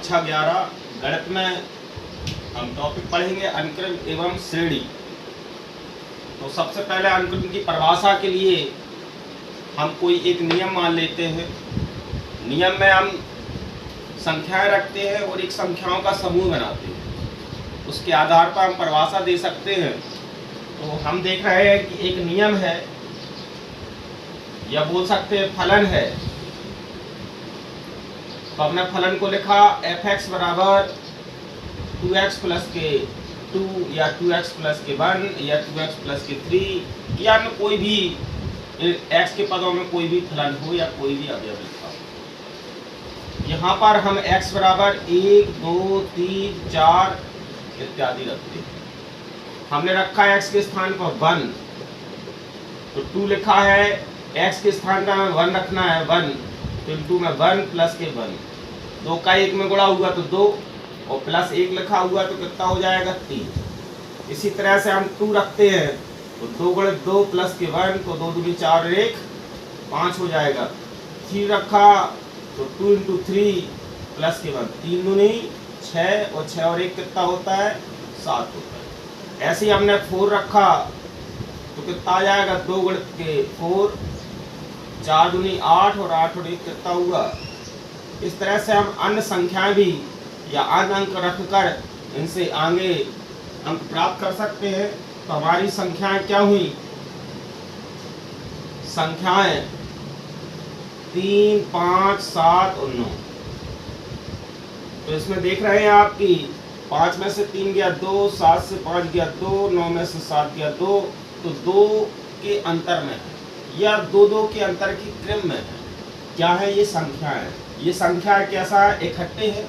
कक्षा 11 गणित में हम टॉपिक पढ़ेंगे अनुक्रम एवं श्रेणी। तो सबसे पहले अनुक्रम की परिभाषा के लिए हम कोई एक नियम मान लेते हैं। नियम में हम संख्याएं रखते हैं और एक संख्याओं का समूह बनाते हैं, उसके आधार पर हम परिभाषा दे सकते हैं। तो हम देख रहे हैं कि एक नियम है या बोल सकते हैं फलन है। तो हमने फलन को लिखा f(x) बराबर 2x प्लस के 2 या 2x प्लस के 1 या 2x प्लस के 3 या अन्य कोई भी x के पदों में कोई भी फलन हो या कोई भी अवयव लिखा हो। यहाँ पर हम x बराबर 1, 2, 3, 4 इत्यादि रखते हैं। हमने रखा है x के स्थान पर 1, तो 2 लिखा है, x के स्थान पर हमें 1 रखना है 1, तो इनटू में 1 प्लस के 1, 2 का 1 में गुणा हुआ तो 2 और प्लस 1 लिखा हुआ तो कितना हो जाएगा 3। इसी तरह से हम 2 रखते हैं तो 2 गुणित 2 प्लस के 1, तो 2 दूनी 4 और 1 5 हो जाएगा। 3 रखा तो 2 इंटू 3 प्लस के 1, 3 दूनी 6 और 6 और 1 कितना होता है 7 होता है। ऐसे ही हमने 4 रखा तो कितना आ जाएगा 2 गुणित के 4, 4 दूनी 8 और 8 और 1 कितना हुआ। इस तरह से हम अन्य संख्याएं भी या अन्य अंक रखकर इनसे आगे अंक प्राप्त कर सकते हैं। तो हमारी संख्याएं क्या हुई, संख्याएं 3, 5, 7 और 9। तो इसमें देख रहे हैं आप कि 5 में से 3 गया 2, 7 से 5 गया 2, 9 में से 7 गया 2, तो 2 के अंतर में है या 2 के अंतर की क्रम में है। क्या है ये संख्या है। ये संख्या कैसा है, इकट्ठे है।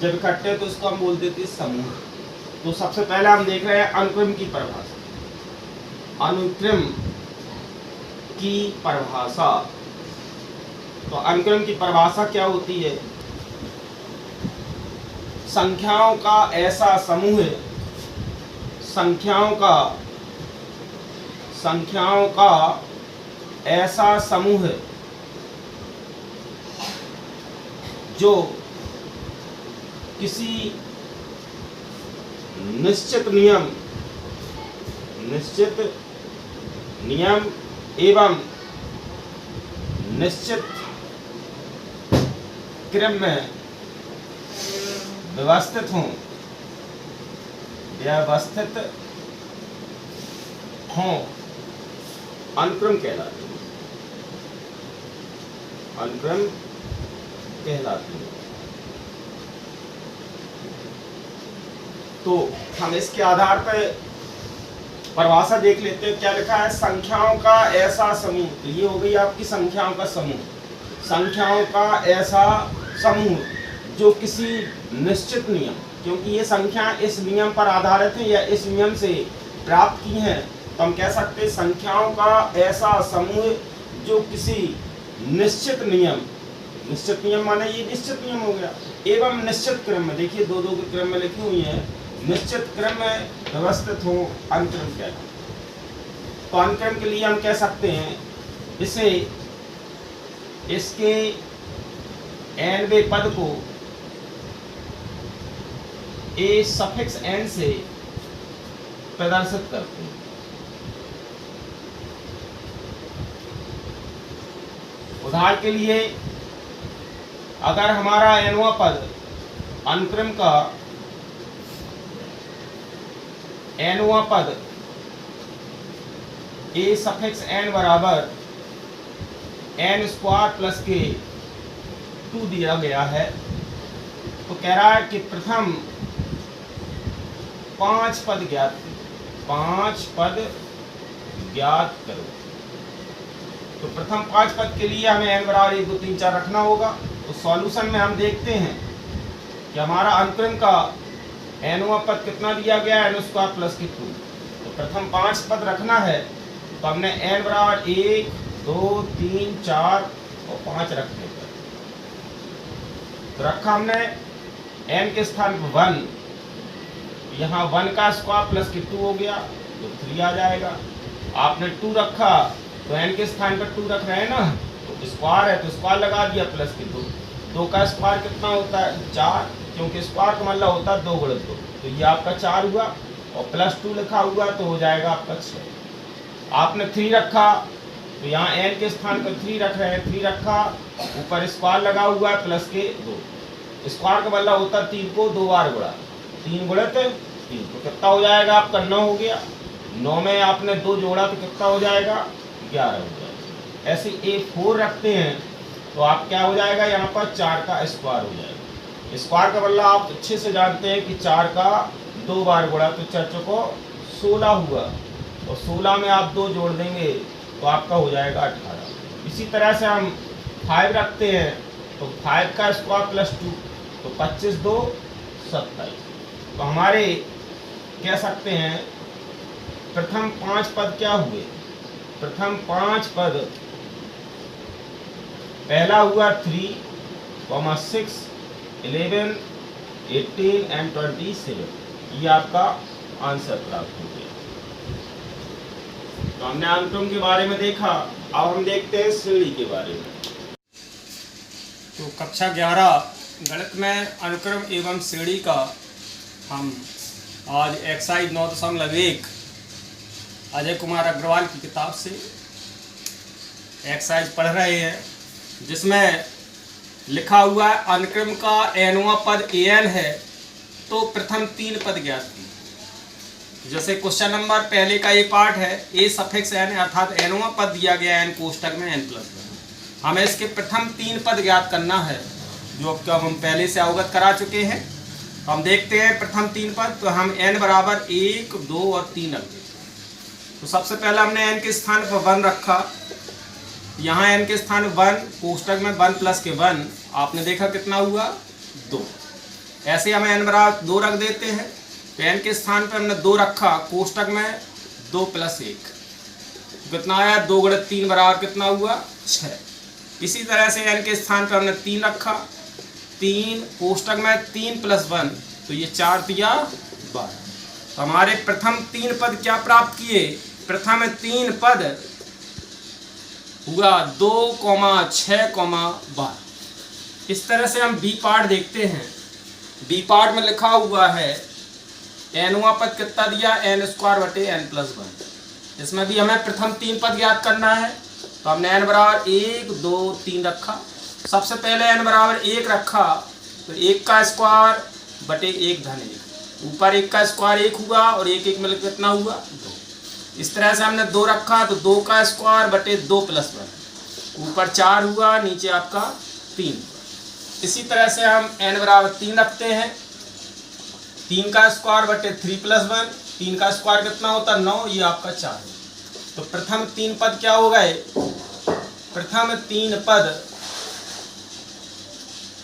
जब इकट्ठे है तो इसको हम बोल देते हैं समूह। तो सबसे पहले हम देख रहे हैं अनुक्रम की परिभाषा। अनुक्रम की परिभाषा, तो अनुक्रम की परिभाषा क्या होती है, संख्याओं का ऐसा समूह है, संख्याओं का ऐसा समूह है जो किसी निश्चित नियम एवं निश्चित क्रम में व्यवस्थित हों अनुक्रम कहलाते हैं। अनुक्रम कहलाते हैं। तो हम इसके आधार पर परिभाषा देख लेते हैं। क्या लिखा है, संख्याओं का ऐसा समूह। तो ये हो गई आपकी संख्याओं का समूह। संख्याओं का ऐसा समूह जो किसी निश्चित नियम, क्योंकि ये संख्या इस नियम पर आधारित है या इस नियम से प्राप्त की हैं, तो हम कह सकते हैं संख्याओं का ऐसा समूह जो किसी निश्चित नियम माने ये निश्चित नियम हो गया, एवं निश्चित क्रम में, देखिए 2 के क्रम में लिखी हुई है, निश्चित क्रम में व्यवस्थित हो अनुक्रम कहलाता है। तो अनुक्रम के लिए हम कह सकते हैं इसे, इसके nवें पद को a सफिक्स n से प्रदर्शित करते हैं। उदाहरण के लिए अगर हमारा nवां पद अनुक्रम का nवां पद a सफिक्स n बराबर n स्क्वायर प्लस के 2 दिया गया है, तो कह रहा है कि प्रथम 5 पद ज्ञात करो। तो प्रथम 5 पद के लिए हमें n बराबर 1, 2, 3, 4 रखना होगा। तो सॉल्यूशन में हम देखते हैं कि हमारा अनुक्रम का nवां पद कितना दिया गया है, n स्क्वायर प्लस के 2। तो प्रथम 5 पद रखना है, तो हमने n बराबर 1, 2, 3, 4 और 5 रखने पर तो रखा हमने n के स्थान पर 1, यहाँ 1 का स्क्वायर प्लस के 2 हो गया तो 3 आ जाएगा। आपने 2 रखा तो n के स्थान पर 2 रख रहे हैं ना, तो स्क्वायर है तो स्क्वायर लगा दिया प्लस के 2, 2 का स्क्वायर कितना होता है 4, क्योंकि स्क्वायर का मतलब होता है 2 गुणित 2, तो ये आपका 4 हुआ और +2 लिखा हुआ तो हो जाएगा आपका 6। आपने 3 रखा तो यहाँ n के स्थान पर 3 रख रहे हैं, 3 रखा, ऊपर स्क्वायर लगा हुआ है प्लस के 2। स्क्वायर का मतलब होता है 3 को 2 बार गुणा, 3 गुणित 3 तो कितना हो जाएगा आपका 9 हो गया। 9 में आपने 2 जोड़ा तो कितना हो जाएगा 11 हो जाएगा। ऐसे A4 रखते हैं तो आप क्या हो जाएगा यहाँ पर 4 का स्क्वायर हो जाएगा। स्क्वायर का मतलब आप अच्छे से जानते हैं कि 4 का 2 बार गुणा तो 4 चौको 16 हुआ और 16 में आप 2 जोड़ देंगे तो आपका हो जाएगा 18। इसी तरह से हम 5 रखते हैं तो 5 का स्क्वायर +2 तो 25 2 27। तो हमारे कह सकते हैं प्रथम 5 पद क्या हुए। प्रथम 5 पद पहला हुआ 3, 6, 11, 18 एंड 27। ये आपका आंसर प्राप्त हो गया। तो हमने अंकों के बारे में देखा, अब हम देखते हैं श्रेणी के बारे में। तो कक्षा 11 गणित में अनुक्रम एवं श्रेणी का हम आज एक्सरसाइज 9.1 अजय कुमार अग्रवाल की किताब से एक्सरसाइज पढ़ रहे हैं, जिसमें लिखा हुआ है अनुक्रम का nवां पद an है तो प्रथम 3 पद ज्ञात कीजिए। जैसे क्वेश्चन नंबर पहले का ये पार्ट है a सफिक्स n अर्थात nवां पद दिया गया n कोष्टक में n+1। हमें इसके प्रथम 3 पद ज्ञात करना है, जो अब हम पहले से अवगत करा चुके हैं। हम देखते हैं प्रथम 3 पद, तो हम n बराबर 1, 2 और 3 रख देते हैं। तो सबसे पहले हमने n के स्थान पर 1 रखा, यहाँ n के स्थान 1 कोष्टक में 1 प्लस के 1, आपने देखा कितना हुआ 2। ऐसे हम n बराबर 2 रख देते हैं, तो n के स्थान पर हमने 2 रखा कोष्टक में 2 प्लस 1, कितना आया 2 गुणित 3 बराबर कितना हुआ 6। इसी तरह से n के स्थान पर हमने 3 रखा, 3 कोष्टक में 3 प्लस 1 तो ये 4 दिया 12। तो हमारे प्रथम 3 पद क्या प्राप्त किए। प्रथम 3 पद हुआ 2, 6, 12। इस तरह से हम बी पार्ट देखते हैं। बी पार्ट में लिखा हुआ है nवां पद कितना दिया n² n+1। इसमें भी हमें प्रथम 3 पद ज्ञात करना है, तो हमने n बराबर 1, 2, 3 रखा। सबसे पहले n बराबर 1 रखा तो 1 का स्क्वायर बटे 1 धन 1, ऊपर 1 का स्क्वायर 1 हुआ और 1 1 मिलकर कितना हुआ 2। इस तरह से हमने 2 रखा तो 2 का स्क्वायर बटे 2 प्लस 1, ऊपर 4 हुआ नीचे आपका 3। इसी तरह से हम n बराबर 3 रखते हैं, 3 का स्क्वायर बटे 3 प्लस 1, 3 का स्क्वायर कितना होता 9, ये आपका 4 है। तो प्रथम 3 पद क्या हो गए। प्रथम 3 पद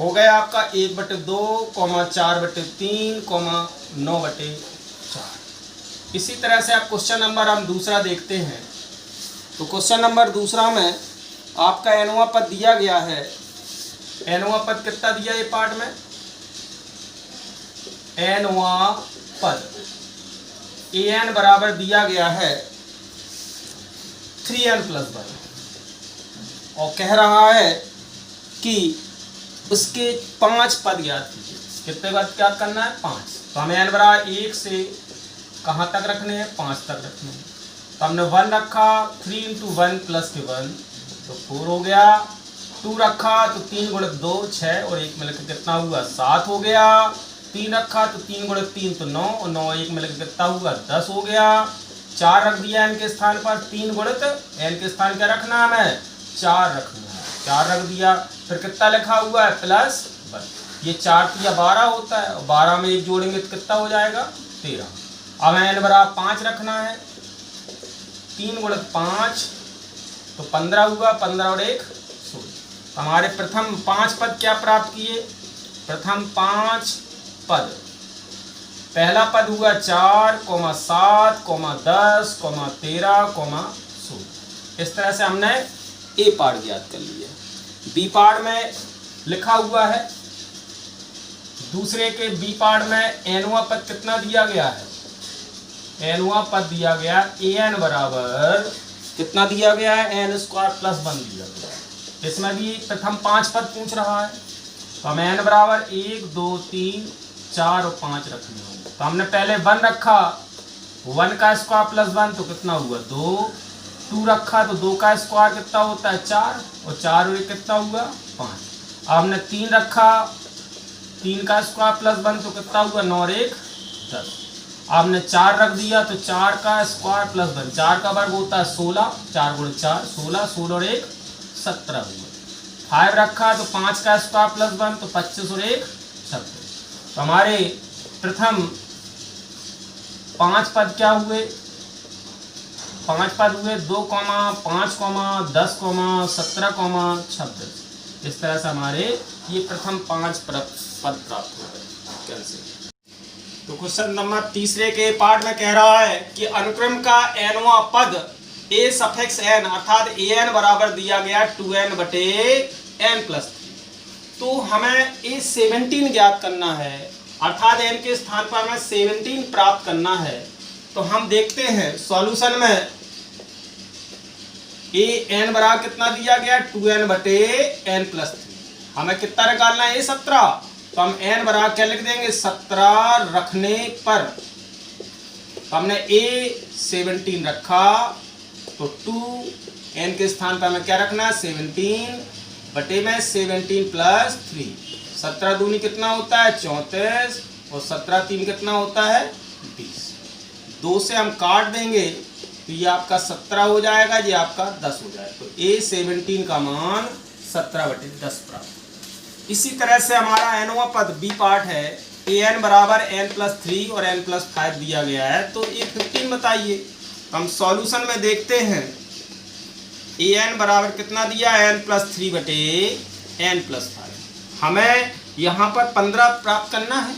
हो गया आपका 1/2, 4/3, 9/4। इसी तरह से आप क्वेश्चन नंबर हम दूसरा देखते हैं। तो क्वेश्चन नंबर दूसरा में आपका nवां पद दिया गया है। nवां पद कितना दिया ये पार्ट में, nवां पद an बराबर दिया गया है 3n+1 और कह रहा है कि उसके 5 पद ज्ञात कीजिए। कितने पद ज्ञात करना है 5। तो हमें n बराबर 1 से कहाँ तक रखने हैं 5 तक रखने हैं। तो हमने 1 रखा, 3 × 1 प्लस के 1 तो 4 हो गया। 2 रखा तो 3 गुणित 2 6 और 1 मिलकर कितना हुआ 7 हो गया। 3 रखा तो 3 गुणित 3 तो 9 और 9 1 मिलकर कितना हुआ 10 हो गया। 4 रख दिया n के स्थान पर, 3 गुणित n के स्थान क्या रखना है हमें 4 रखना है, 4 रख दिया। फिर कितना लिखा हुआ है +1, ये 4 3 12 होता है और 12 में 1 जोड़ेंगे तो कितना हो जाएगा 13। अब n बराबर 5 रखना है, 3 गुणित 5 तो 15 हुआ, 15 और 1 16। हमारे प्रथम 5 पद क्या प्राप्त किए। प्रथम 5 पद, पहला पद हुआ 4, 7, 10, 13, 16। इस तरह से हमने ए पार्ट ज्ञात कर लिया। बी पार्ट में लिखा हुआ है, दूसरे के बी पार्ट में nवां पद कितना दिया गया है। nवां पद दिया गया an बराबर कितना दिया गया है n² + 1 दिया गया है। इसमें भी प्रथम 5 पद पूछ रहा है। तो हमें n बराबर 1 2 3 4 और 5 रखने होंगे। तो हमने पहले 1 रखा, 1 का स्क्वायर प्लस 1 तो कितना हुआ 2, 2 रखा तो 2 का स्क्वायर कितना होता है 4, और 4 और 1 कितना हुआ 5। अब हमने 3 रखा, 3 का स्क्वायर प्लस 1 तो कितना हुआ 9 और 1 10। आपने 4 रख दिया तो 4 का स्क्वायर प्लस 1, 4 का वर्ग होता है 16, 4 गुणे 4 16, 16 और 1 17 हुआ। 5 रखा तो 5 का स्क्वायर प्लस 1 तो 25 और 1 26। तो हमारे प्रथम 5 पद क्या हुए, 5 पद हुए 2, 5, 10, 17, 26। इस तरह से हमारे ये प्रथम 5 पद प्राप्त हो गए कैंसिल। तो क्वेश्चन नंबर तीसरे के पार्ट में कह रहा है कि अनुक्रम का nवां पद a सफिक्स n अर्थात an बराबर दिया गया 2n बटे n प्लस 3। तो हमें a17 ज्ञात करना है, अर्थात n के स्थान पर हमें 17 प्राप्त करना है। तो हम देखते हैं सॉल्यूशन में an बराबर कितना दिया गया 2n बटे n प्लस 3। हमें कितना निकालना है a17, तो हम n बराबर क्या लिख देंगे 17 रखने पर। तो हमने a17 रखा तो 2n के स्थान पर हमें क्या रखना है 17 बटे में 17 प्लस 3। 17 दूनी कितना होता है 34 और 17 3 कितना होता है 20। 2 से हम काट देंगे तो ये आपका 17 हो जाएगा, ये आपका 10 हो जाएगा। तो a17 का मान 17 बटे 10 प्राप्त। इसी तरह से हमारा nवां पद b पार्ट है, an बराबर n प्लस 3 और n प्लस 5 दिया गया है। तो a15 बताइए। हम सॉल्यूशन में देखते हैं an बराबर कितना दिया है n प्लस 3 बटे n प्लस 5। हमें यहाँ पर 15 प्राप्त करना है।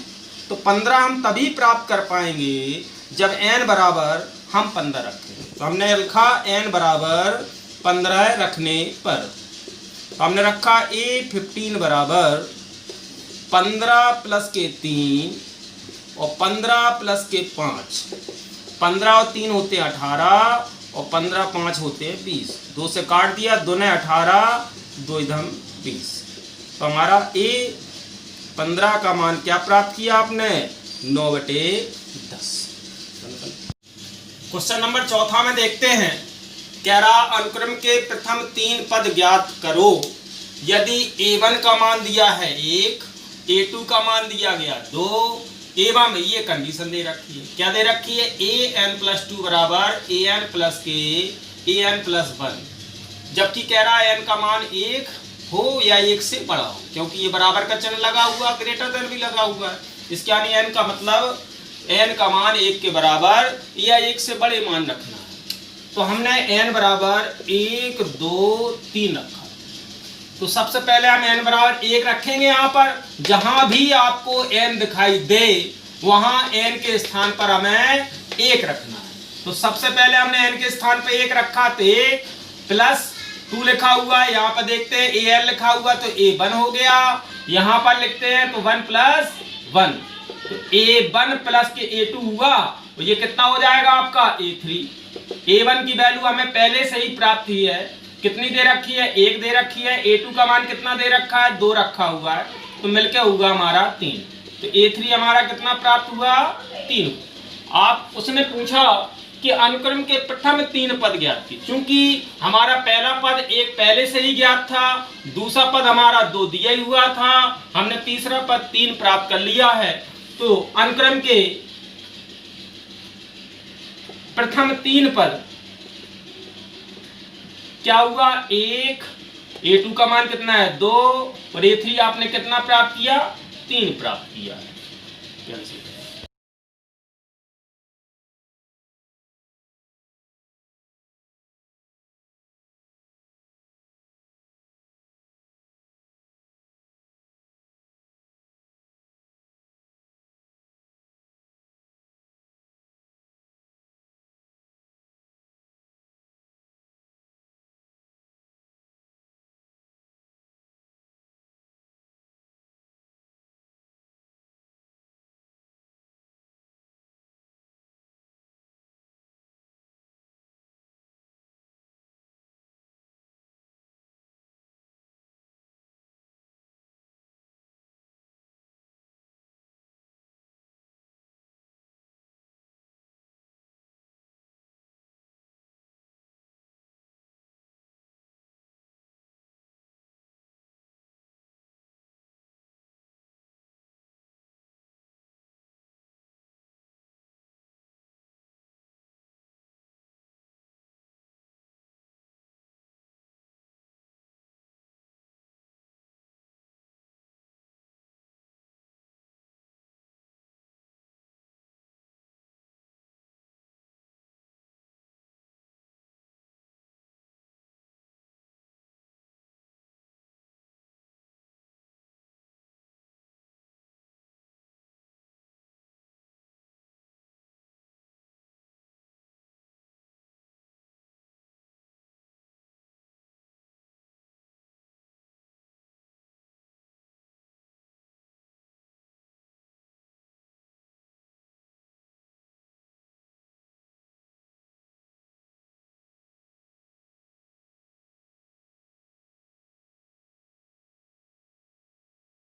तो 15 हम तभी प्राप्त कर पाएंगे जब n बराबर हम 15 रखें। तो हमने लिखा n बराबर 15 रखने पर। हमने रखा a15 बराबर 15 प्लस के 3 और 15 प्लस के 5। 15 और 3 होते 18 और 15 5 होते 20। 2 से काट दिया, 2 ने 18, 2 इधम 20। तो हमारा a15 का मान क्या प्राप्त किया आपने 9 बटे 10। क्वेश्चन नंबर चौथा में देखते हैं, कह रहा अनुक्रम के प्रथम 3 पद ज्ञात करो। यदि a1 का मान दिया है 1, a2 का मान दिया गया 2 एवं ये कंडीशन दे रखी है, क्या दे रखी है an प्लस 2 बराबर an प्लस के an प्लस 1। जबकि कह रहा है n का मान 1 हो या 1 से बड़ा हो, क्योंकि ये बराबर का चिन्ह लगा हुआ, ग्रेटर देन भी लगा हुआ है। इसके यानी n का मतलब n का मान 1 के बराबर या 1 से बड़े मान रखना है। तो हमने n बराबर 1 2 3 रखा। तो सबसे पहले हम n बराबर 1 रखेंगे। यहाँ पर जहां भी आपको n दिखाई दे वहां n के स्थान पर हमें 1 रखना है। तो सबसे पहले हमने n के स्थान पर 1 रखा तो 1 प्लस 2 लिखा हुआ है। यहाँ पर देखते हैं an लिखा हुआ तो a1 हो गया। यहाँ पर लिखते हैं तो 1 प्लस 1, तो a1 प्लस के a2 हुआ, तो ये कितना हो जाएगा आपका a3। a1 की वैल्यू हमें पहले से ही प्राप्त हुई है, कितनी दे रखी है 1 दे रखी है। a2 का मान कितना दे रखा है 2 रखा हुआ है, तो मिलके होगा हमारा 3। तो a3 हमारा कितना प्राप्त हुआ 3। आप उसने पूछा कि अनुक्रम के प्रथम 3 पद ज्ञात की। चूंकि हमारा पहला पद 1 पहले से ही ज्ञात था, दूसरा पद हमारा 2 दिया ही हुआ था, हमने तीसरा पद 3 प्राप्त कर लिया है। तो अनुक्रम के प्रथम 3 पद क्या हुआ 1, a2 का मान कितना है 2 और a3 आपने कितना प्राप्त किया 3 प्राप्त किया है।